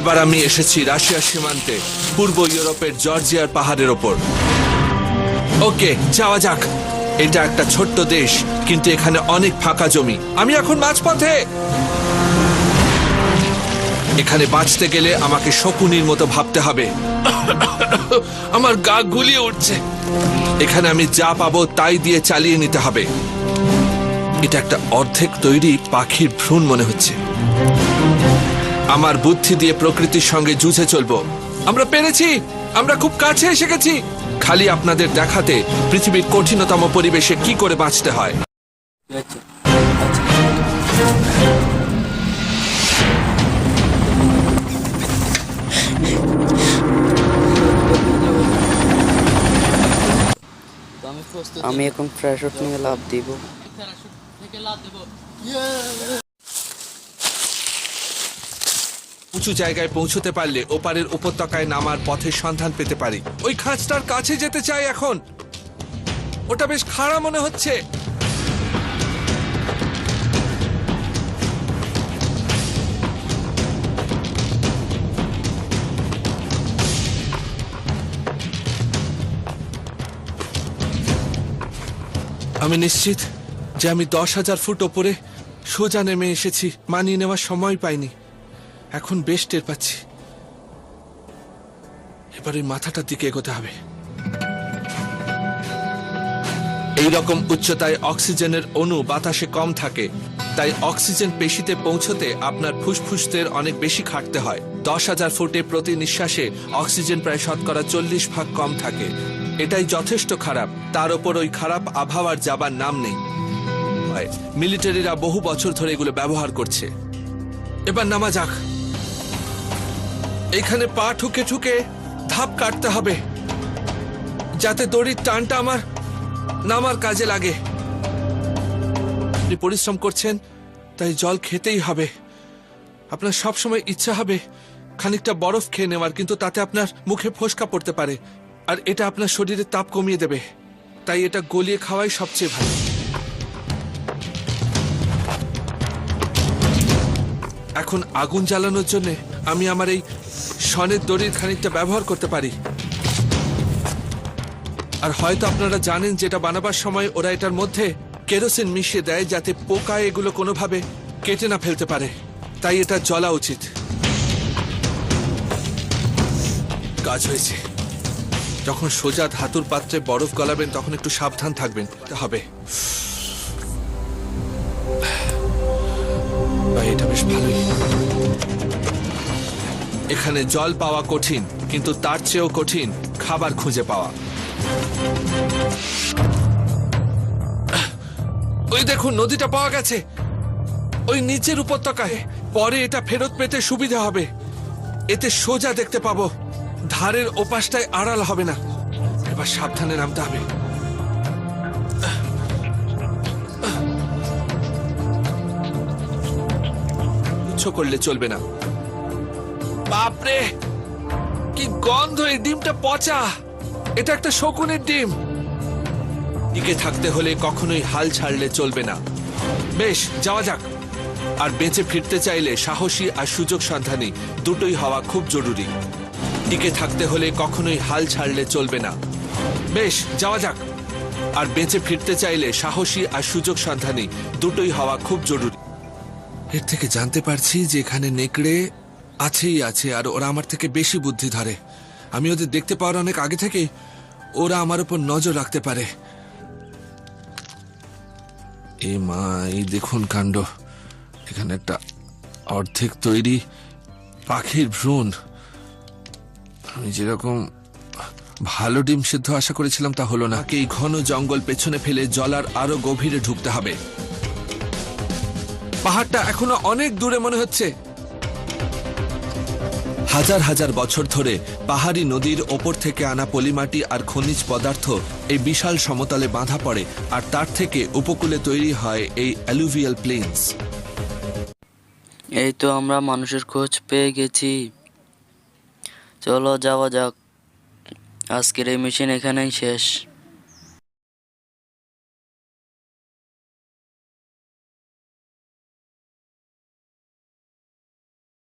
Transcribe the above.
এবার আমি এসেছি রাশিয়ার সীমান্তে, পূর্ব ইউরোপের জর্জিয়ার পাহাড়ের ওপর। ওকে, যাওয়া যাক। এটা একটা ছোট্ট দেশ, কিন্তু এখানে অনেক ফাঁকা জমি। আমি এখন মাঝপথে। এখানে বাঁচতে গেলে আমাকে শকুনির মতো ভাবতে হবে। আমার গা গুলিয়ে উঠছে। এখানে আমি যা পাবো তাই দিয়ে চালিয়ে নিতে হবে। এটা একটা অর্ধেক তৈরি পাখির ভ্রূণ মনে হচ্ছে। আমার বুদ্ধি দিয়ে প্রকৃতির সঙ্গে যুঝে চলবো। আমরা পেরেছি, আমরা খুব কাছে এসে গেছি। খালি আপনাদের দেখাতে পৃথিবীর কঠিনতম পরিবেশে কি করে বাঁচতে হয়। আমি এখন প্যারাশুট নিয়ে লাফ দিব। উঁচু জায়গায় পৌঁছতে পারলে ওপারের উপত্যকায় নামার পথের সন্ধান পেতে পারি। ওই খাঁজটার কাছে যেতে চাই এখন। ওটা বেশ খাড়া মনে হচ্ছে। আমি নিশ্চিত যে আমি 10,000 ফুট ওপরে সোজা নেমে এসেছি। মানিয়ে নেওয়ার সময় পাইনি। এখন বেশ টের পাচ্ছি। এবার ওই মাথাটার দিকে এগোতে হবে। এইরকম উচ্চতায় অক্সিজেনের অণু বাতাসে কম থাকে, তাই অক্সিজেন পেশিতে পৌঁছতে আপনার ফুসফুসদের অনেক বেশি খাটতে হয়। 10,000 ফুটে প্রতি নিঃশ্বাসে অক্সিজেন প্রায় শতকরা 40 ভাগ কম থাকে। এটাই যথেষ্ট খারাপ। তার উপর ওই খারাপ আবহাওয়ার যাবার নাম নেই। মিলিটারিরা বহু বছর ধরে এগুলো ব্যবহার করছে। এবার নামা যাক। এখানে পা ঠুকে ঠুকে ধাপ কাটতে হবে, যাতে দড়ির টানটা আমার নামার কাজে লাগে। আপনি পরিশ্রম করছেন, তাই জল খেতেই হবে। আপনার সবসময় ইচ্ছা হবে খানিকটা বরফ খেয়ে নেওয়ার, কিন্তু তাতে আপনার মুখে ফোসকা পড়তে পারে, আর এটা আপনার শরীরের তাপ কমিয়ে দেবে। তাই এটা গলিয়ে খাওয়াই সবচেয়ে ভালো। এখন আগুন জ্বালানোর জন্য আমি আমার এই শনের দড়ির খানিকটা ব্যবহার করতে পারি। আর হয়তো আপনারা জানেন যেটা বানাবার সময় ওরা এটার মধ্যে কেরোসিন মিশিয়ে দেয়, যাতে পোকা এগুলো কোনোভাবে কেটে না ফেলতে পারে। তাই এটা জ্বলা উচিত। কাজ হয়েছে। যখন সোজা ধাতুর পাত্রে বরফ গলাবেন তখন একটু সাবধান থাকবেন হবে। এটা বেশ ভালোই। এখানে জল পাওয়া কঠিন, কিন্তু তার চেয়েও কঠিন খাবার খুঁজে পাওয়া। ওই দেখুন, নদীটা পাওয়া গেছে ওই নিচের উপত্যকায়। পরে এটা ফেরত পেতে সুবিধা হবে। এতে সোজা দেখতে পাবো, ধারের ওপাশটায় আড়াল হবে না। এবার সাবধানে নামতে হবে। করলে চলবে না। বাপরে, কি গন্ধ! এই ডিমটা পচা। এটা একটা শকুনের ডিম। টিকে থাকতে হলে কখনোই হাল ছাড়লে চলবে না। বেশ, যাওয়া যাক। আর বেঁচে ফিরতে চাইলে সাহসী আর সুযোগ সন্ধানী দুটোই হওয়া খুব জরুরি। টিকে থাকতে হলে কখনোই হাল ছাড়লে চলবে না। বেশ, যাওয়া যাক। আর বেঁচে ফিরতে চাইলে সাহসী আর সুযোগ সন্ধানী দুটোই হওয়া খুব জরুরি। এর থেকে জানতে পারছি যে এখানে নেকড়ে আছেই আছে, আর ওরা আমার থেকে বেশি বুদ্ধি ধরে। আমি ওদের দেখতে পাওয়ার অনেক আগে থেকে ওরা আমার উপর নজর রাখতে পারে। এ মা, এই দেখুন কাণ্ড। এখানে একটা অর্ধেক তৈরি পাখির ভ্রূণ। আমি যেরকম ভালো ডিম সিদ্ধ আশা করেছিলাম তা হলো না। এই ঘন জঙ্গল পেছনে ফেলে জলার আরো গভীরে ঢুকতে হবে। পাহাড়টা এখনো অনেক দূরে মনে হচ্ছে। হাজার হাজার বছর ধরে পাহাড়ি নদীর ওপর থেকে আনা পলিমাটি আর খনিজ পদার্থ এই বিশাল সমতলে বাঁধা পড়ে, আর তার থেকে উপকূলে তৈরি হয় এই অ্যালুভিয়াল প্লেনস। এই তো আমরা মানুষের খোঁজ পেয়ে গেছি। চলো যাওয়া যাক। আজকের এই মিশন এখানেই শেষ।